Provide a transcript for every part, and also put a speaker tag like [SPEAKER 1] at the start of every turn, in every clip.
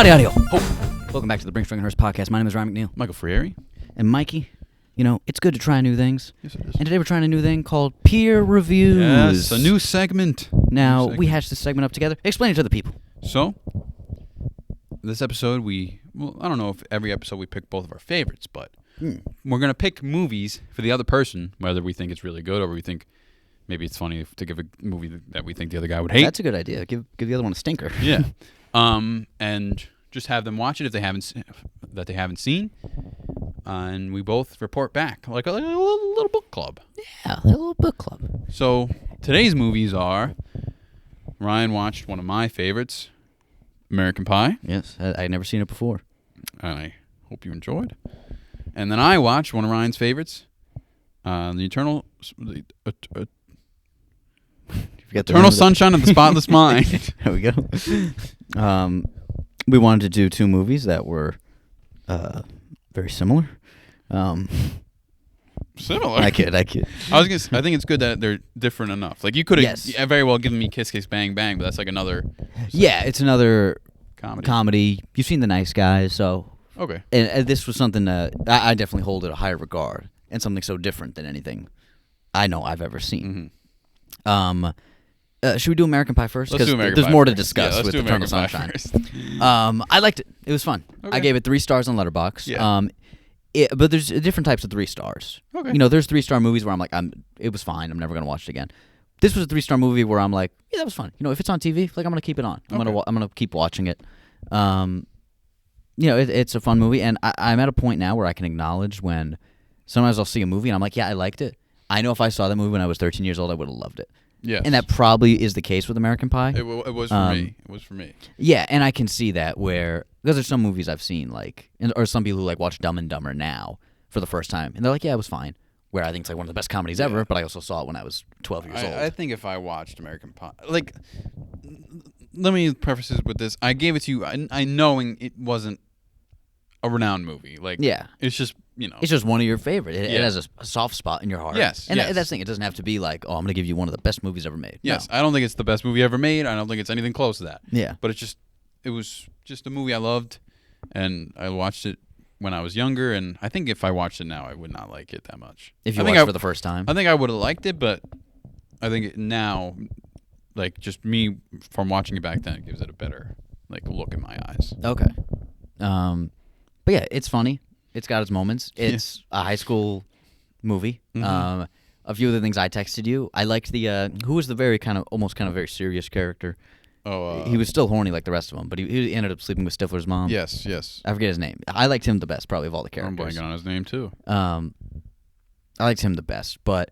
[SPEAKER 1] Howdy, howdy, ho. Welcome back to the Brinx Hearse podcast. My name is Ryan McNeil.
[SPEAKER 2] Michael Freire.
[SPEAKER 1] And Mikey, you know, it's good to try new things.
[SPEAKER 2] Yes, it is.
[SPEAKER 1] And today we're trying a new thing called peer reviews.
[SPEAKER 2] Yes, a new segment.
[SPEAKER 1] Now, we hashed this segment up together. Explain it to the people.
[SPEAKER 2] So, this episode, I don't know if every episode we pick both of our favorites, but we're going to pick movies for the other person, whether we think it's really good or we think maybe it's funny to give a movie that we think the other guy would hate.
[SPEAKER 1] That's a good idea. Give the other one a stinker.
[SPEAKER 2] Yeah. And just have them watch it if they haven't seen, and we both report back like a little book club.
[SPEAKER 1] Yeah, a little book club.
[SPEAKER 2] So today's movies are: Ryan watched one of my favorites, American Pie.
[SPEAKER 1] Yes, I'd never seen it before.
[SPEAKER 2] I hope you enjoyed. And then I watched one of Ryan's favorites, Eternal Sunshine of the Spotless Mind.
[SPEAKER 1] There we go. We wanted to do two movies that were very similar.
[SPEAKER 2] Similar?
[SPEAKER 1] I kid.
[SPEAKER 2] I think it's good that they're different enough. Like, you could have very well given me Kiss Kiss Bang Bang, but that's like another...
[SPEAKER 1] Yeah, it's another
[SPEAKER 2] comedy.
[SPEAKER 1] You've seen The Nice Guys, so...
[SPEAKER 2] Okay.
[SPEAKER 1] And this was something that I definitely hold in a higher regard, and something so different than anything I know I've ever seen. Mm-hmm. Should we do American Pie first?
[SPEAKER 2] Let's do American
[SPEAKER 1] Pie. There's more to
[SPEAKER 2] discuss
[SPEAKER 1] with Eternal Sunshine. I liked it. It was fun.
[SPEAKER 2] Okay.
[SPEAKER 1] I gave it 3 stars on Letterboxd.
[SPEAKER 2] Yeah.
[SPEAKER 1] But there's different types of 3 stars.
[SPEAKER 2] Okay.
[SPEAKER 1] You know, there's 3-star movies where I'm like, it was fine. I'm never gonna watch it again. This was a 3-star movie where I'm like, yeah, that was fun. You know, if it's on TV, like, I'm gonna keep it on. I'm gonna keep watching it. You know, it's a fun movie, and I'm at a point now where I can acknowledge when sometimes I'll see a movie and I'm like, yeah, I liked it. I know if I saw that movie when I was 13 years old, I would have loved it.
[SPEAKER 2] Yes.
[SPEAKER 1] And that probably is the case with American Pie.
[SPEAKER 2] It was for me. It was for me.
[SPEAKER 1] Yeah, and I can see that because there's some movies I've seen, or some people who watch Dumb and Dumber now for the first time, and they're like, yeah, it was fine. Where I think it's like one of the best comedies ever, but I also saw it when I was 12 years old.
[SPEAKER 2] I think if I watched American Pie, let me preface this with this: I gave it to you, I knowing it wasn't a renowned movie. It's just, it's just
[SPEAKER 1] one of your favorite. It has a soft spot in your heart.
[SPEAKER 2] Yes,
[SPEAKER 1] and that's the thing. It doesn't have to be like, oh, I'm gonna give you one of the best movies ever made.
[SPEAKER 2] Yes,
[SPEAKER 1] no.
[SPEAKER 2] I don't think it's the best movie ever made. I don't think it's anything close to that.
[SPEAKER 1] Yeah,
[SPEAKER 2] but it was just a movie I loved, and I watched it when I was younger. And I think if I watched it now, I would not like it that much.
[SPEAKER 1] If you watched it for the first time,
[SPEAKER 2] I think I would have liked it, but I think now, just me from watching it back then, it gives it a better look in my eyes.
[SPEAKER 1] Okay. But yeah, it's funny. It's got its moments. It's a high school movie. Mm-hmm. A few of the things I texted you, I liked the who was the very almost very serious character.
[SPEAKER 2] Oh,
[SPEAKER 1] he was still horny like the rest of them, but he ended up sleeping with Stifler's mom.
[SPEAKER 2] Yes.
[SPEAKER 1] I forget his name. I liked him the best, probably of all the characters.
[SPEAKER 2] I'm blanking on his name too.
[SPEAKER 1] I liked him the best, but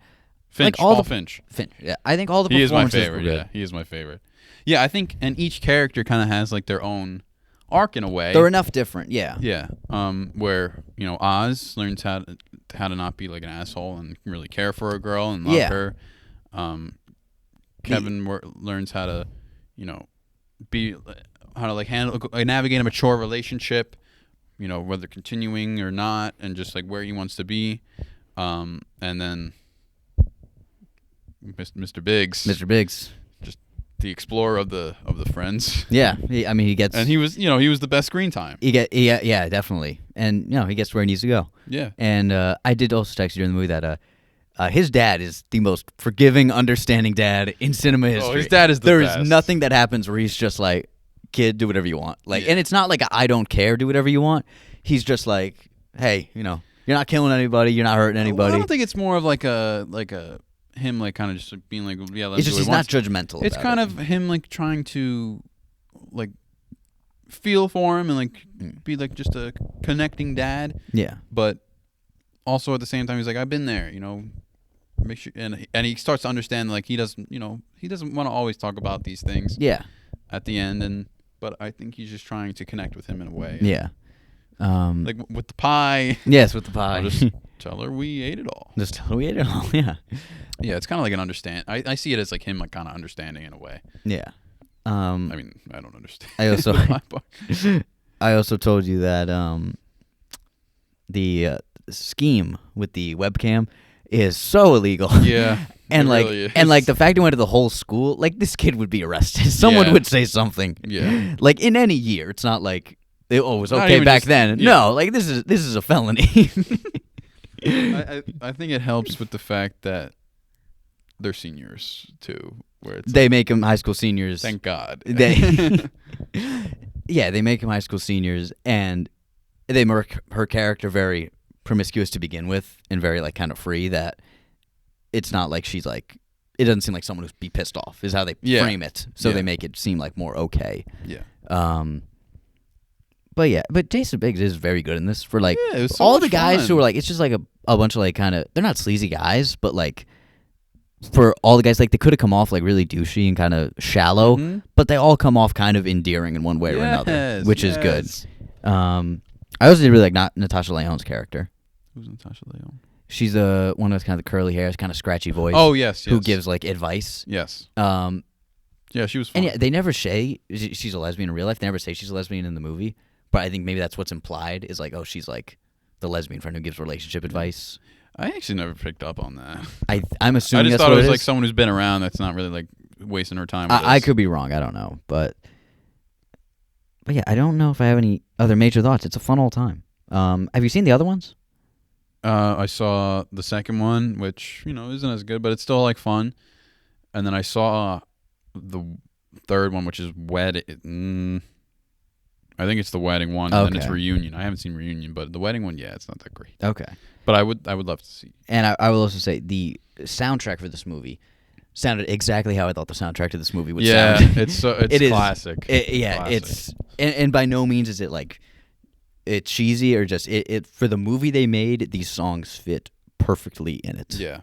[SPEAKER 2] Finch. Finch.
[SPEAKER 1] Yeah, I think all the performances were good.
[SPEAKER 2] Yeah, he is my favorite. Yeah, I think, and each character kind of has their own arc in a way.
[SPEAKER 1] They're enough different, yeah.
[SPEAKER 2] Yeah. Where Oz learns how to not be like an asshole and really care for a girl and love her. Kevin learns how to navigate a mature relationship. Whether continuing or not, and just where he wants to be. And then Mr. Biggs. Just the explorer of the friends.
[SPEAKER 1] Yeah, he gets,
[SPEAKER 2] and he was the best screen time.
[SPEAKER 1] Yeah, definitely, and he gets where he needs to go.
[SPEAKER 2] Yeah, and
[SPEAKER 1] I did also text you during the movie that his dad is the most forgiving, understanding dad in cinema history.
[SPEAKER 2] Oh, his dad is the best.
[SPEAKER 1] There is nothing that happens where he's just like, kid, do whatever you want. And it's not like I don't care, do whatever you want. He's just like, hey, you're not killing anybody, you're not hurting anybody.
[SPEAKER 2] Well, I don't think it's more of him kind of just being yeah, let's
[SPEAKER 1] it's just
[SPEAKER 2] do
[SPEAKER 1] he's not judgmental.
[SPEAKER 2] It's kind of him trying to feel for him and be just a connecting dad.
[SPEAKER 1] Yeah.
[SPEAKER 2] But also at the same time he's like, I've been there, make sure, and he starts to understand he doesn't want to always talk about these things.
[SPEAKER 1] Yeah.
[SPEAKER 2] At the end, but I think he's just trying to connect with him in a way.
[SPEAKER 1] Yeah.
[SPEAKER 2] With the pie.
[SPEAKER 1] Yes, with the pie.
[SPEAKER 2] I'll just tell her we ate it all.
[SPEAKER 1] Just tell her we ate it all. Yeah.
[SPEAKER 2] Yeah, it's kind of an understand. I see it as him kind of understanding in a way.
[SPEAKER 1] Yeah.
[SPEAKER 2] I mean, I don't understand.
[SPEAKER 1] I also told you that the scheme with the webcam is so illegal.
[SPEAKER 2] Yeah.
[SPEAKER 1] And
[SPEAKER 2] really is.
[SPEAKER 1] and the fact he went to the whole school, this kid would be arrested. Someone would say something.
[SPEAKER 2] Yeah.
[SPEAKER 1] In any year, it's not like it was
[SPEAKER 2] Not
[SPEAKER 1] okay
[SPEAKER 2] even
[SPEAKER 1] back
[SPEAKER 2] just-
[SPEAKER 1] then.
[SPEAKER 2] yeah.
[SPEAKER 1] No, like this is a felony.
[SPEAKER 2] I think it helps with the fact that they're seniors too, where it's
[SPEAKER 1] They make them high school seniors.
[SPEAKER 2] thank God.
[SPEAKER 1] They they make them high school seniors, and they make her character very promiscuous to begin with, and very like kind of free. That it's not like she's like. It doesn't seem like someone who'd be pissed off. Is how they frame it. So they make it seem like more okay.
[SPEAKER 2] Yeah.
[SPEAKER 1] But Jason Biggs is very good in this. For like
[SPEAKER 2] Yeah, it was so
[SPEAKER 1] all
[SPEAKER 2] much
[SPEAKER 1] the guys
[SPEAKER 2] fun.
[SPEAKER 1] who are like, it's just like a bunch of like kind of, they're not sleazy guys, but like for all the guys, like they could have come off like really douchey and kind of shallow,
[SPEAKER 2] Mhm.
[SPEAKER 1] but they all come off kind of endearing in one way or another,
[SPEAKER 2] Yes,
[SPEAKER 1] which is good.
[SPEAKER 2] yes.
[SPEAKER 1] I also did really like not Natasha Lyonne's character.
[SPEAKER 2] Who's Natasha Lyonne?
[SPEAKER 1] She's the one with kind of the curly hair, kind of scratchy voice.
[SPEAKER 2] Oh yes, yes.
[SPEAKER 1] Who gives like advice.
[SPEAKER 2] Yes.
[SPEAKER 1] Yeah,
[SPEAKER 2] she was fun.
[SPEAKER 1] And yeah, they never say she's a lesbian in real life. They never say she's a lesbian in the movie. But I think maybe that's what's implied is like, oh, she's like the lesbian friend who gives relationship advice.
[SPEAKER 2] I actually never picked up on that.
[SPEAKER 1] I'm
[SPEAKER 2] I
[SPEAKER 1] assuming
[SPEAKER 2] just
[SPEAKER 1] that's
[SPEAKER 2] thought
[SPEAKER 1] what
[SPEAKER 2] it was
[SPEAKER 1] is.
[SPEAKER 2] like someone who's been around that's not really like wasting her time. With
[SPEAKER 1] I
[SPEAKER 2] this.
[SPEAKER 1] could be wrong. I don't know. But yeah, I don't know if I have any other major thoughts. It's a fun old time. Have you seen the other ones?
[SPEAKER 2] I saw the second one, which isn't as good, but it's still like fun. And then I saw the third one, which is I think it's the wedding one, and then it's
[SPEAKER 1] Okay.
[SPEAKER 2] Reunion. I haven't seen Reunion, but the wedding one, yeah, it's not that great.
[SPEAKER 1] Okay.
[SPEAKER 2] But I would love to see.
[SPEAKER 1] And I will also say the soundtrack for this movie sounded exactly how I thought the soundtrack to this movie would
[SPEAKER 2] Yeah,
[SPEAKER 1] sound.
[SPEAKER 2] it's
[SPEAKER 1] It is.
[SPEAKER 2] classic. Classic.
[SPEAKER 1] It's and by no means is it like it's cheesy or just it for the movie they made. These songs fit perfectly in it.
[SPEAKER 2] Yeah.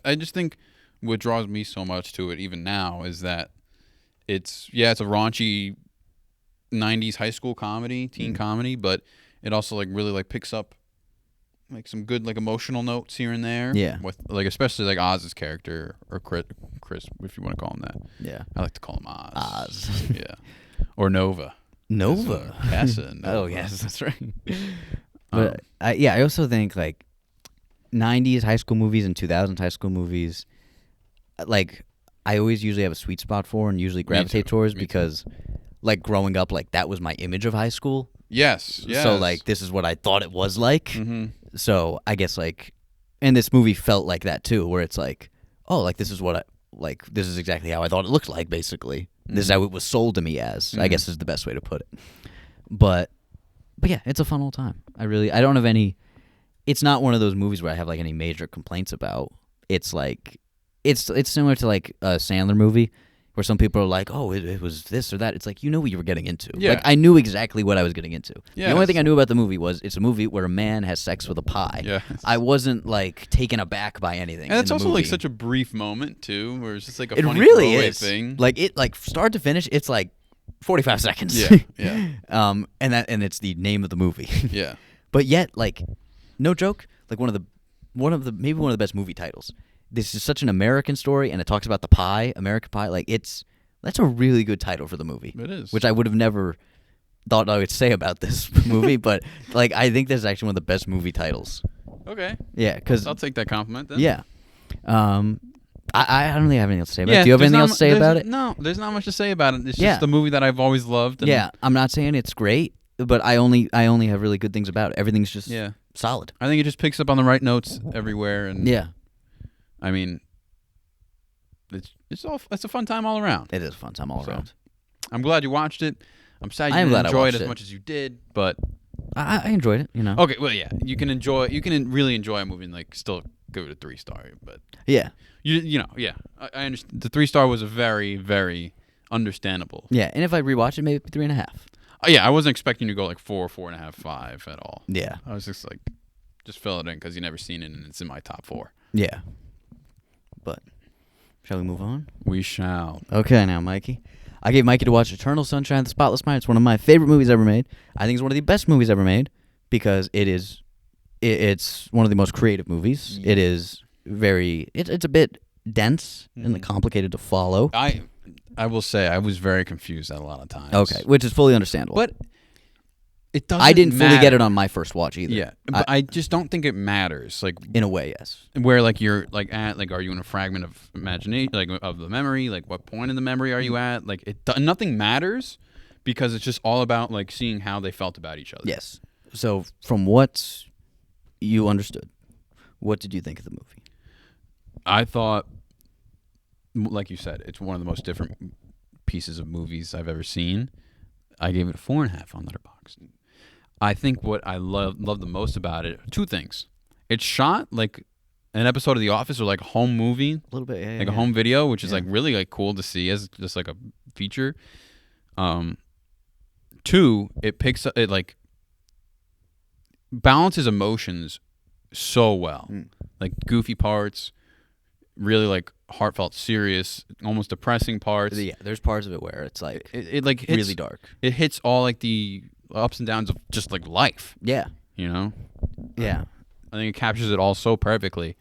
[SPEAKER 2] I just think what draws me so much to it, even now, is that it's a raunchy 90s high school comedy, teen comedy, but it also like really like picks up like some good like emotional notes here and there.
[SPEAKER 1] Yeah.
[SPEAKER 2] With like especially like Oz's character or Chris, if you want to call him that.
[SPEAKER 1] Yeah.
[SPEAKER 2] I like to call him Oz.
[SPEAKER 1] Oz.
[SPEAKER 2] Yeah. Or Nova.
[SPEAKER 1] Nova.
[SPEAKER 2] Casa. Nova.
[SPEAKER 1] Oh yes, that's right. But I also think like 90s high school movies and 2000s high school movies, like I always usually have a sweet spot for and usually gravitate towards
[SPEAKER 2] Me too.
[SPEAKER 1] because like growing up, like that was my image of high school.
[SPEAKER 2] Yes.
[SPEAKER 1] So like this is what I thought it was like.
[SPEAKER 2] Mm-hmm.
[SPEAKER 1] So I guess like, and this movie felt like that too, where it's like, oh, like this is what this is exactly how I thought it looked like. Basically, this is how it was sold to me as. I guess is the best way to put it. But yeah, it's a fun old time. I don't have any. It's not one of those movies where I have like any major complaints about. It's like, it's similar to like a Sandler movie. Where some people are like, oh, it was this or that. It's like, you know what you were getting into.
[SPEAKER 2] Yeah.
[SPEAKER 1] Like, I knew exactly what I was getting into.
[SPEAKER 2] Yes.
[SPEAKER 1] The only thing I knew about the movie was it's a movie where a man has sex with a pie.
[SPEAKER 2] Yeah.
[SPEAKER 1] I wasn't, like, taken aback by anything.
[SPEAKER 2] And it's
[SPEAKER 1] in the
[SPEAKER 2] also
[SPEAKER 1] movie.
[SPEAKER 2] like such a brief moment too, where it's just like a
[SPEAKER 1] It
[SPEAKER 2] funny
[SPEAKER 1] really
[SPEAKER 2] throwaway
[SPEAKER 1] is.
[SPEAKER 2] thing.
[SPEAKER 1] Like, it, like, start to finish, it's like 45 seconds.
[SPEAKER 2] Yeah.
[SPEAKER 1] And it's the name of the movie.
[SPEAKER 2] Yeah.
[SPEAKER 1] But yet, like, no joke, like maybe one of the best movie titles. This is such an American story, and it talks about the pie, American Pie. Like, that's a really good title for the movie.
[SPEAKER 2] It is.
[SPEAKER 1] Which I would have never thought I would say about this movie, but like I think this is actually one of the best movie titles.
[SPEAKER 2] Okay.
[SPEAKER 1] Yeah, because
[SPEAKER 2] I'll take that compliment then.
[SPEAKER 1] yeah, I don't really have anything else to say about it. Do you have anything else to say about it?
[SPEAKER 2] No, there's not much to say about it. It's
[SPEAKER 1] Yeah.
[SPEAKER 2] just a movie that I've always loved. And
[SPEAKER 1] Yeah, I'm not saying it's great, but I only have really good things about it. Everything's just
[SPEAKER 2] Yeah.
[SPEAKER 1] solid.
[SPEAKER 2] I think it just picks up on the right notes everywhere, and
[SPEAKER 1] Yeah,
[SPEAKER 2] I mean, it's a fun time all around.
[SPEAKER 1] it is a fun time all
[SPEAKER 2] So,
[SPEAKER 1] around.
[SPEAKER 2] I'm glad you watched it. I'm sad you
[SPEAKER 1] I am
[SPEAKER 2] didn't
[SPEAKER 1] glad I
[SPEAKER 2] enjoy it
[SPEAKER 1] watched
[SPEAKER 2] as
[SPEAKER 1] it.
[SPEAKER 2] much as you did, but
[SPEAKER 1] I enjoyed it. You know.
[SPEAKER 2] okay, well, yeah, you can really enjoy a movie and like still give it a 3-star, but
[SPEAKER 1] Yeah.
[SPEAKER 2] yeah, I understand. The 3-star was a very, very understandable.
[SPEAKER 1] Yeah, and if I rewatch it, maybe 3.5.
[SPEAKER 2] Yeah, I wasn't expecting you to go like 4, 4.5, 5 at all.
[SPEAKER 1] Yeah.
[SPEAKER 2] I was just like, just fill it in because you never seen it and it's in my top 4.
[SPEAKER 1] Yeah. But shall we move on?
[SPEAKER 2] We shall.
[SPEAKER 1] Okay, now, Mikey. I gave Mikey to watch Eternal Sunshine of the Spotless Mind. It's one of my favorite movies ever made. I think it's one of the best movies ever made because it's one of the most creative movies.
[SPEAKER 2] Yeah.
[SPEAKER 1] It is it's a bit dense and complicated to follow.
[SPEAKER 2] I will say I was very confused at a lot of times.
[SPEAKER 1] Okay, which is fully understandable.
[SPEAKER 2] But it doesn't
[SPEAKER 1] I didn't fully
[SPEAKER 2] matter.
[SPEAKER 1] get it on my first watch either.
[SPEAKER 2] Yeah, but I just don't think it matters. Like
[SPEAKER 1] In a way, yes.
[SPEAKER 2] where like you're like at like are you in a fragment of imagination like of the memory? Like what point in the memory are you at? Like nothing matters because it's just all about like seeing how they felt about each other.
[SPEAKER 1] Yes. So from what you understood, what did you think of the movie?
[SPEAKER 2] I thought, like you said, it's one of the most different pieces of movies I've ever seen. I gave it a 4.5 on Letterboxd. I think what I love the most about it, two things. It's shot like an episode of The Office or like a home movie,
[SPEAKER 1] A little bit, yeah,
[SPEAKER 2] like a home video, which is like really like cool to see as just like a feature. Two, it like balances emotions so well, like goofy parts, really like heartfelt, serious, almost depressing parts.
[SPEAKER 1] Yeah, there's parts of it where it's like
[SPEAKER 2] it like hits,
[SPEAKER 1] really dark.
[SPEAKER 2] It hits all like the ups and downs of just like life.
[SPEAKER 1] Yeah.
[SPEAKER 2] You know?
[SPEAKER 1] Yeah.
[SPEAKER 2] I think it captures it all so perfectly,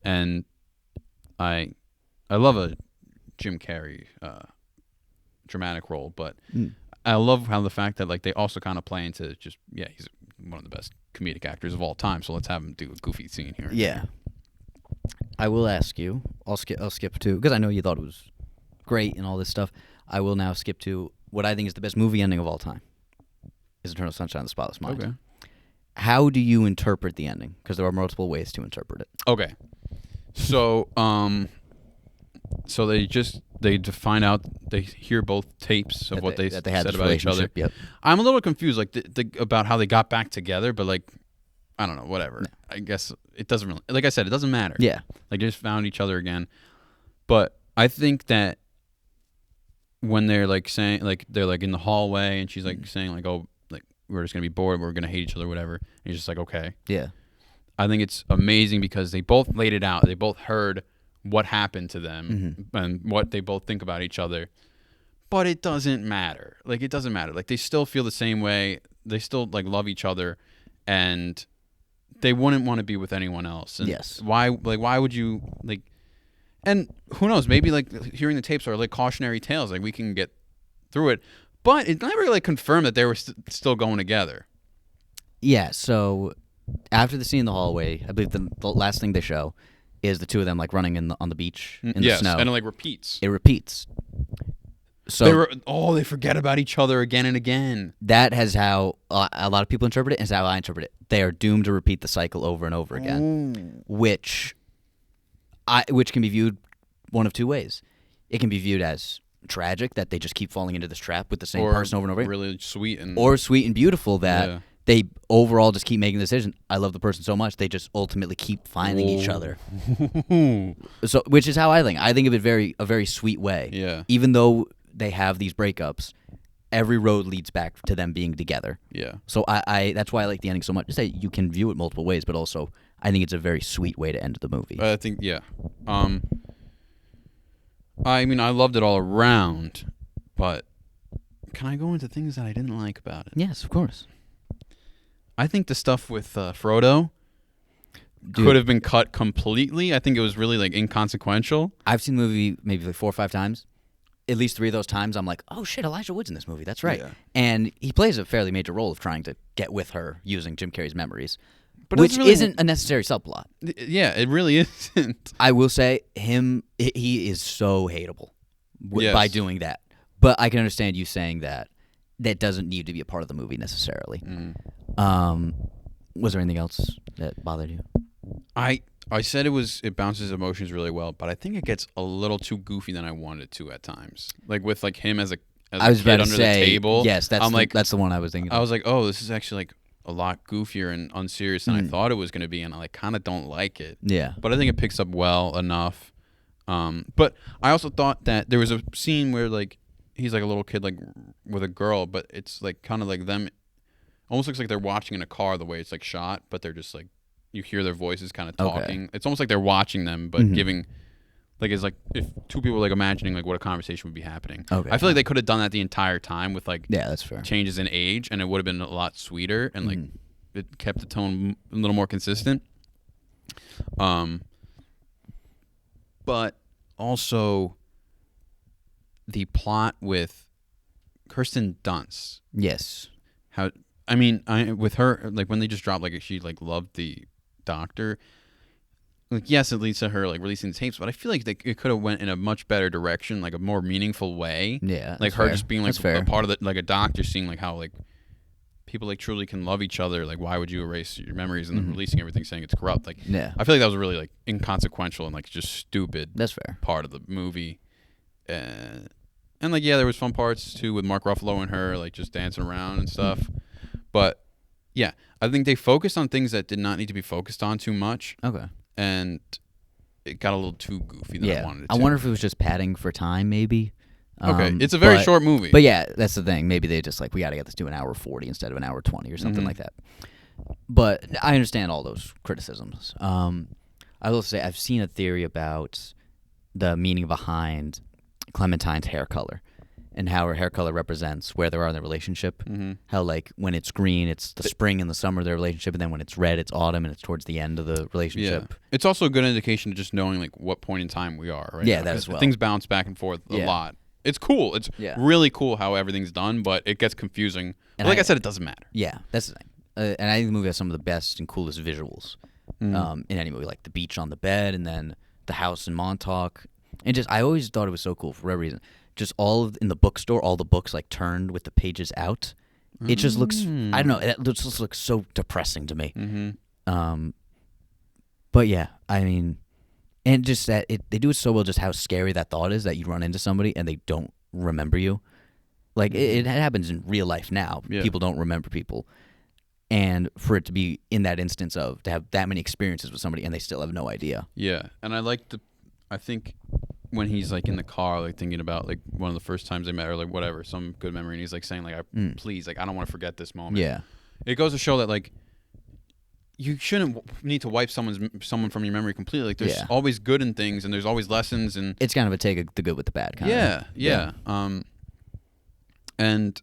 [SPEAKER 2] and I love a Jim Carrey dramatic role, but I love how the fact that like they also kind of play into just he's one of the best comedic actors of all time, so let's have him do a goofy scene here.
[SPEAKER 1] Yeah. I will ask you. I'll skip to, because I know you thought it was great and all this stuff. I will now skip to what I think is the best movie ending of all time. Is Eternal Sunshine of the Spotless Mind.
[SPEAKER 2] Okay.
[SPEAKER 1] How do you interpret the ending? Because there are multiple ways to interpret it.
[SPEAKER 2] Okay. So so they find out, they hear both tapes of what they
[SPEAKER 1] that they had
[SPEAKER 2] said
[SPEAKER 1] this
[SPEAKER 2] about each other.
[SPEAKER 1] Yep.
[SPEAKER 2] I'm a little confused, like about how they got back together, but like I don't know, whatever. No. I guess it doesn't really, like I said, it doesn't matter.
[SPEAKER 1] Yeah.
[SPEAKER 2] Like they just found each other again. But I think that when they're like saying, like they're like in the hallway and she's like saying like, oh, like we're just gonna be bored, we're gonna hate each other, whatever. And he's just like, okay.
[SPEAKER 1] Yeah.
[SPEAKER 2] I think it's amazing because they both laid it out. They both heard what happened to them and what they both think about each other. But it doesn't matter. Like it doesn't matter. Like they still feel the same way. They still like love each other, and they wouldn't want to be with anyone else. And
[SPEAKER 1] yes.
[SPEAKER 2] Why would you like? And who knows? Maybe like hearing the tapes are like cautionary tales. Like we can get through it, but it never like confirmed that they were still going together.
[SPEAKER 1] Yeah. So after the scene in the hallway, I believe the last thing they show is the two of them like running on the beach in the snow.
[SPEAKER 2] And it like repeats.
[SPEAKER 1] It repeats. So
[SPEAKER 2] they forget about each other again and again.
[SPEAKER 1] That has how a lot of people interpret it, and it's how I interpret it. They are doomed to repeat the cycle over and over again, which can be viewed one of two ways. It can be viewed as tragic, that they just keep falling into this trap with the same person over and over again.
[SPEAKER 2] Really sweet and beautiful
[SPEAKER 1] that they overall just keep making the decision. I love the person so much, they just ultimately keep finding each other. So, which is how I think. I think of it a very sweet way.
[SPEAKER 2] Yeah.
[SPEAKER 1] Even though they have these breakups, every road leads back to them being together.
[SPEAKER 2] Yeah.
[SPEAKER 1] So I that's why I like the ending so much. Say you can view it multiple ways, but also I think it's a very sweet way to end the movie.
[SPEAKER 2] I think I mean, I loved it all around, but can I go into things that I didn't like about it?
[SPEAKER 1] Yes, of course.
[SPEAKER 2] I think the stuff with Frodo could have been cut completely. I think it was really like inconsequential.
[SPEAKER 1] I've seen the movie maybe like 4 or 5 times. At least 3 of those times, I'm like, oh shit, Elijah Wood's in this movie. That's right. Yeah. And he plays a fairly major role of trying to get with her using Jim Carrey's memories, but which really isn't a necessary subplot.
[SPEAKER 2] Yeah, it really isn't.
[SPEAKER 1] I will say he is so hateable by doing that. But I can understand you saying that doesn't need to be a part of the movie necessarily. Was there anything else that bothered you?
[SPEAKER 2] I said it bounces emotions really well, but I think it gets a little too goofy than I wanted it to at times. Like with like him as a kid under the table.
[SPEAKER 1] Yes, that's the one I was thinking.
[SPEAKER 2] I was like, oh, this is actually like a lot goofier and unserious than I thought it was going to be, and I like kind of don't like it.
[SPEAKER 1] Yeah.
[SPEAKER 2] But I think it picks up well enough. But I also thought that there was a scene where like he's like a little kid like with a girl, but it's like kind of like them. Almost looks like they're watching in a car the way it's like shot, but they're just like. You hear their voices kind of talking. Okay. It's almost like they're watching them, but giving, like it's like if two people were like imagining like what a conversation would be happening. Okay. I feel like they could have done that the entire time with like
[SPEAKER 1] that's fair.
[SPEAKER 2] Changes in age, and it would have been a lot sweeter and like it kept the tone a little more consistent. But also the plot with Kirsten Dunst.
[SPEAKER 1] Yes.
[SPEAKER 2] With her, like when they just dropped like she like loved the doctor. like, yes, it leads to her like releasing the tapes, but I feel like it could have went in a much better direction, like a more meaningful way.
[SPEAKER 1] Yeah,
[SPEAKER 2] like her
[SPEAKER 1] fair.
[SPEAKER 2] just being like
[SPEAKER 1] That's fair.
[SPEAKER 2] a part of like a doctor, seeing like how like people like truly can love each other. Like, why would you erase your memories and then releasing everything saying it's corrupt? Like,
[SPEAKER 1] Yeah.
[SPEAKER 2] I feel like that was a really like inconsequential and like just stupid.
[SPEAKER 1] That's fair.
[SPEAKER 2] Part of the movie, and like there was fun parts too with Mark Ruffalo and her like just dancing around and stuff, but yeah, I think they focused on things that did not need to be focused on too much.
[SPEAKER 1] Okay.
[SPEAKER 2] And it got a little too goofy than I wanted it to.
[SPEAKER 1] I wonder if it was just padding for time, maybe.
[SPEAKER 2] Okay, it's a very short movie.
[SPEAKER 1] But yeah, that's the thing. Maybe they just like, we got to get this to an hour 40 instead of an hour 20 or something like that. But I understand all those criticisms. I will say I've seen a theory about the meaning behind Clementine's hair color and how her hair color represents where they are in the relationship. How like when it's green, it's the spring and the summer of their relationship, and then when it's red, it's autumn and it's towards the end of the relationship.
[SPEAKER 2] Yeah. It's also a good indication of just knowing like what point in time we are, right?
[SPEAKER 1] Yeah,
[SPEAKER 2] now.
[SPEAKER 1] that as well.
[SPEAKER 2] Things bounce back and forth a lot. It's cool. It's really cool how everything's done, but it gets confusing. But like I said, it doesn't matter. Yeah,
[SPEAKER 1] that's the thing. And I think the movie has some of the best and coolest visuals in any movie, like the beach on the bed and then the house in Montauk. And just, I always thought it was so cool for whatever reason. Just in the bookstore, all the books like turned with the pages out. It just looks, I don't know, it just looks so depressing to me. But yeah, I mean, and just that they do it so well, just how scary that thought is that you run into somebody and they don't remember you. Like, it happens in real life now. Yeah. People don't remember people. And for it to be in that instance of, to have that many experiences with somebody and they still have no idea.
[SPEAKER 2] Yeah, and I think when he's like in the car, like thinking about like one of the first times they met or like whatever, some good memory, and he's like saying like, please, like I don't want to forget this moment.
[SPEAKER 1] Yeah.
[SPEAKER 2] It goes to show that like you shouldn't need to wipe someone from your memory completely. Like there's always good in things and there's always lessons, and
[SPEAKER 1] it's kind of a take the good with the bad kind of.
[SPEAKER 2] Yeah. And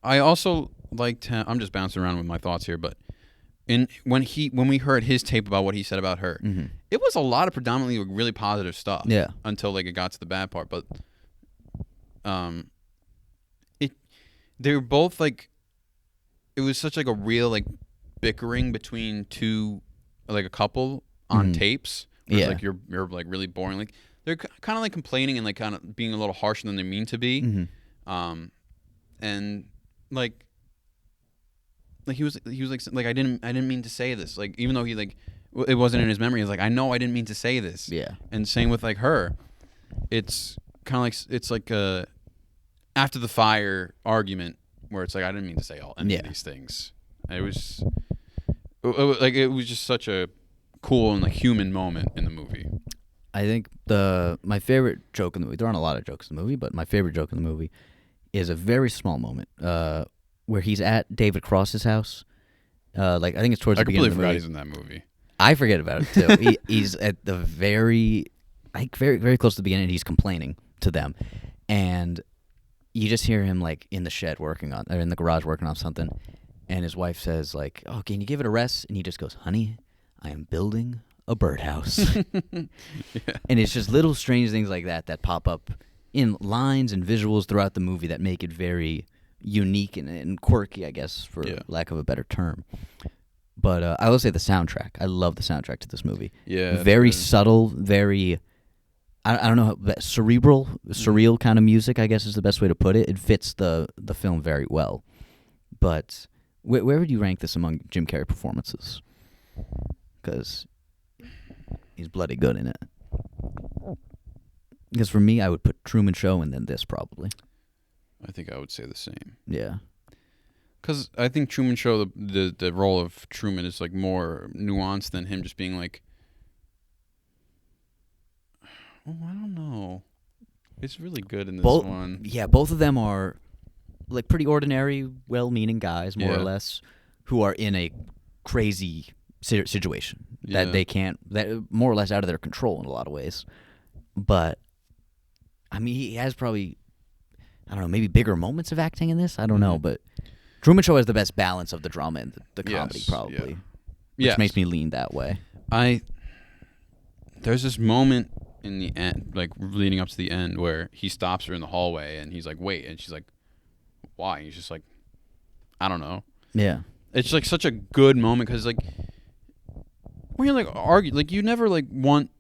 [SPEAKER 2] I also liked I'm just bouncing around with my thoughts here, but when we heard his tape about what he said about her, it was a lot of predominantly really positive stuff. Yeah. Until like it got to the bad part, but they were both like, it was such like a real like bickering between a couple on tapes. Where it's like you're like really boring. Like they're kind of like complaining and like kind of being a little harsher than they mean to be. And like he was like I didn't mean to say this. Like even though he like it wasn't in his memory, he's like, I know I didn't mean to say this. Yeah. And same with like her. It's kind of like it's like a after the fire argument where it's like I didn't mean to say any of these things. It was just such a cool and like human moment in the movie.
[SPEAKER 1] I think my favorite joke in the movie, there aren't a lot of jokes in the movie, but my favorite joke in the movie is a very small moment where he's at David Cross's house. Like I think it's towards the beginning of the movie.
[SPEAKER 2] I completely forgot he's in that movie.
[SPEAKER 1] I forget about it too. He's at the very very close to the beginning. He's complaining to them, and you just hear him like in the shed or in the garage working on something, and his wife says like, "Oh, can you give it a rest?" And he just goes, "Honey, I am building a birdhouse." And it's just little strange things like that pop up in lines and visuals throughout the movie that make it very unique and quirky, I guess, for lack of a better term. But I will say the soundtrack. I love the soundtrack to this movie. Yeah, very subtle, very I don't know, surreal kind of music, I guess is the best way to put it. It fits the film very well. But where would you rank this among Jim Carrey performances? Because he's bloody good in it. Because for me, I would put Truman Show and then this probably.
[SPEAKER 2] I think I would say the same.
[SPEAKER 1] Yeah.
[SPEAKER 2] Because I think Truman Show, the role of Truman is like more nuanced than him just being like, oh, I don't know. It's really good in this one.
[SPEAKER 1] Yeah, both of them are like pretty ordinary, well-meaning guys, more or less, who are in a crazy situation that that more or less out of their control in a lot of ways. But I mean, he has probably, I don't know, maybe bigger moments of acting in this. I don't know, but Truman Show has the best balance of the drama and the comedy, probably, which makes me lean that way.
[SPEAKER 2] There's this moment in the end, like leading up to the end, where he stops her in the hallway and he's like, "Wait," and she's like, "Why?" And he's just like, "I don't know."
[SPEAKER 1] Yeah,
[SPEAKER 2] it's like such a good moment because like when you're like argue, like you never like want.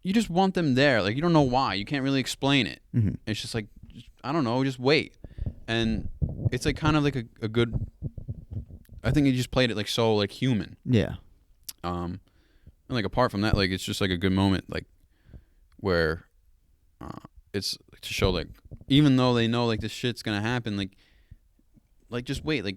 [SPEAKER 2] You just want them there. Like you don't know why. You can't really explain it.
[SPEAKER 1] Mm-hmm.
[SPEAKER 2] It's just like I don't know. Just wait, and it's like kind of like a good. I think he just played it like so like human.
[SPEAKER 1] Yeah.
[SPEAKER 2] And like apart from that, like it's just like a good moment, like where it's to show like even though they know like this shit's gonna happen, like just wait, like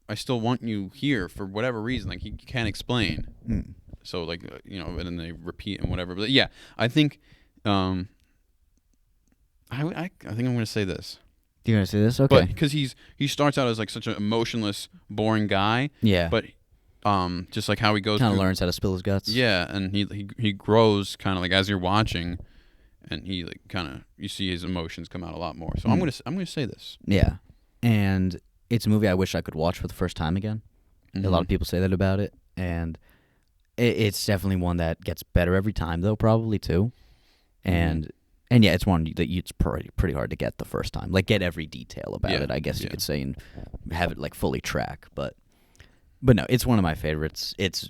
[SPEAKER 2] I still want you here for whatever reason. Like he can't explain.
[SPEAKER 1] Mm.
[SPEAKER 2] So like and then they repeat and whatever. But yeah, I think I think I'm gonna say this.
[SPEAKER 1] You're gonna say this, okay?
[SPEAKER 2] But because he starts out as like such an emotionless, boring guy.
[SPEAKER 1] Yeah.
[SPEAKER 2] But just like how he goes,
[SPEAKER 1] kind of learns how to spill his guts.
[SPEAKER 2] Yeah, and he grows kind of like as you're watching, and he like kind of you see his emotions come out a lot more. So I'm gonna say this.
[SPEAKER 1] Yeah, and it's a movie I wish I could watch for the first time again.
[SPEAKER 2] Mm-hmm.
[SPEAKER 1] A lot of people say that about it, and it's definitely one that gets better every time, though probably too. And yeah, it's one that it's pretty hard to get the first time, like get every detail about it. I guess you could say and have it like fully track, but no, it's one of my favorites. It's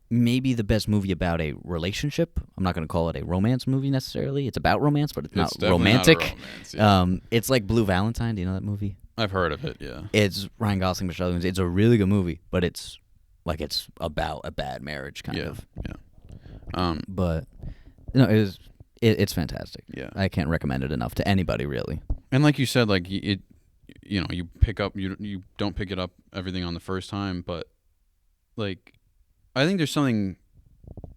[SPEAKER 1] maybe the best movie about a relationship. I'm not going to call it a romance movie necessarily. It's about romance, but it's not romantic.
[SPEAKER 2] Not a romance, yeah.
[SPEAKER 1] It's like Blue Valentine. Do you know that movie?
[SPEAKER 2] I've heard of it. Yeah.
[SPEAKER 1] It's Ryan Gosling, Michelle Williams. It's a really good movie, but it's about a bad marriage kind of.
[SPEAKER 2] Yeah.
[SPEAKER 1] But it's fantastic.
[SPEAKER 2] Yeah.
[SPEAKER 1] I can't recommend it enough to anybody really.
[SPEAKER 2] And like you said, like you pick up you don't pick it up everything on the first time, but like I think there's something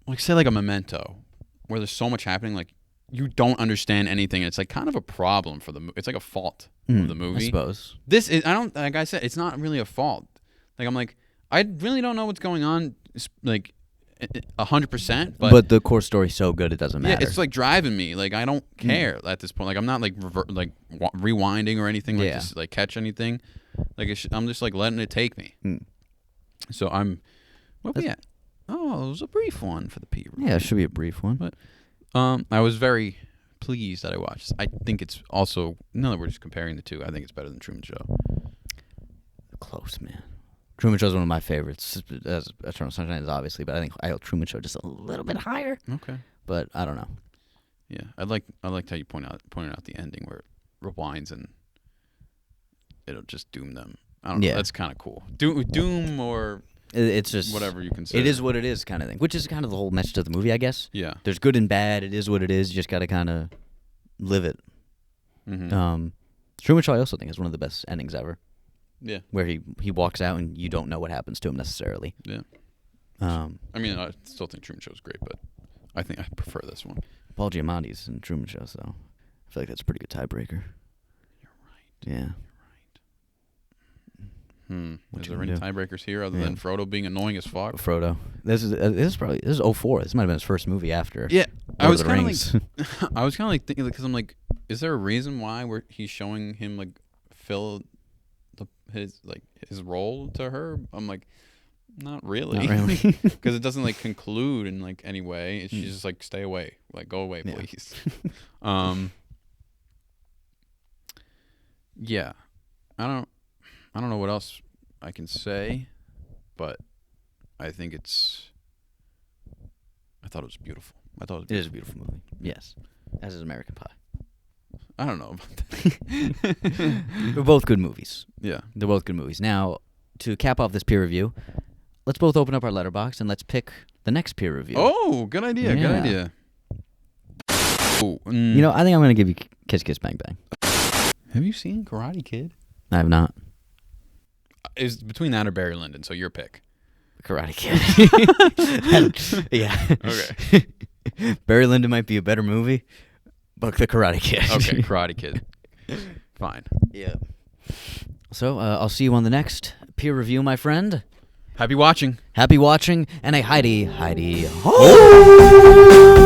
[SPEAKER 2] like say like a Memento where there's so much happening, like you don't understand anything. It's like kind of a problem for the it's like a fault of the movie.
[SPEAKER 1] I suppose.
[SPEAKER 2] This is I don't like I said it's not really a fault. Like I'm like I really don't know what's going on like 100%,
[SPEAKER 1] but the core story's so good it doesn't matter.
[SPEAKER 2] Yeah, it's like driving me. Like I don't care at this point. Like I'm not like rewinding or anything. Like just like catch anything. Like I'm just like letting it take me. So I'm. What we at? Oh, it was a brief one for the P review.
[SPEAKER 1] Yeah, it should be a brief one.
[SPEAKER 2] But I was very pleased that I watched. I think it's also now that we're just comparing the two. I think it's better than Truman Show.
[SPEAKER 1] Close, man. Truman Show is one of my favorites. As Eternal Sunshine is obviously, but I think Truman Show just a little bit higher.
[SPEAKER 2] Okay.
[SPEAKER 1] But I don't know.
[SPEAKER 2] Yeah, I liked how you pointed out the ending where it rewinds and it'll just doom them. I don't know. That's kind of cool. Doom or
[SPEAKER 1] it's just
[SPEAKER 2] whatever you consider.
[SPEAKER 1] It is what it is, kind of thing. Which is kind of the whole message of the movie, I guess.
[SPEAKER 2] Yeah.
[SPEAKER 1] There's good and bad. It is what it is. You just got to kind of live it.
[SPEAKER 2] Mm-hmm.
[SPEAKER 1] Truman Show, I also think, is one of the best endings ever.
[SPEAKER 2] Yeah.
[SPEAKER 1] Where he walks out and you don't know what happens to him necessarily.
[SPEAKER 2] Yeah. I mean, I still think Truman Show is great, but I think I prefer this one.
[SPEAKER 1] Paul Giamatti's in Truman Show, so I feel like that's a pretty good tiebreaker.
[SPEAKER 2] You're right.
[SPEAKER 1] Yeah.
[SPEAKER 2] You're right. Is there any tiebreakers here other than Frodo being annoying as fuck?
[SPEAKER 1] Frodo. This is 2004. This might have been his first movie after.
[SPEAKER 2] Yeah. I was
[SPEAKER 1] kind
[SPEAKER 2] of like thinking because I'm like, is there a reason why he's showing him like fill his role to her? I'm like, not really. Because it doesn't like conclude in like any way. She's just like, stay away, like go away, please. Yeah, I don't know what else I can say, but I think I thought it was beautiful.
[SPEAKER 1] It is a beautiful movie. Yes, as is American Pie.
[SPEAKER 2] I don't know about that.
[SPEAKER 1] They're both good movies.
[SPEAKER 2] Yeah. They're
[SPEAKER 1] both good movies. Now, to cap off this peer review, let's both open up our letterbox and let's pick the next peer review.
[SPEAKER 2] Oh, good idea.
[SPEAKER 1] Yeah.
[SPEAKER 2] Good idea. Oh,
[SPEAKER 1] You know, I think I'm going to give you Kiss Kiss Bang Bang.
[SPEAKER 2] Have you seen Karate Kid?
[SPEAKER 1] I have not.
[SPEAKER 2] It's between that or Barry Lyndon, so your pick.
[SPEAKER 1] Karate Kid. Yeah.
[SPEAKER 2] Okay.
[SPEAKER 1] Barry Lyndon might be a better movie, but the Karate Kid.
[SPEAKER 2] Okay, Karate Kid. Fine.
[SPEAKER 1] Yeah. So, I'll see you on the next peer review, my friend.
[SPEAKER 2] Happy watching.
[SPEAKER 1] Happy watching, and a Heidi ho!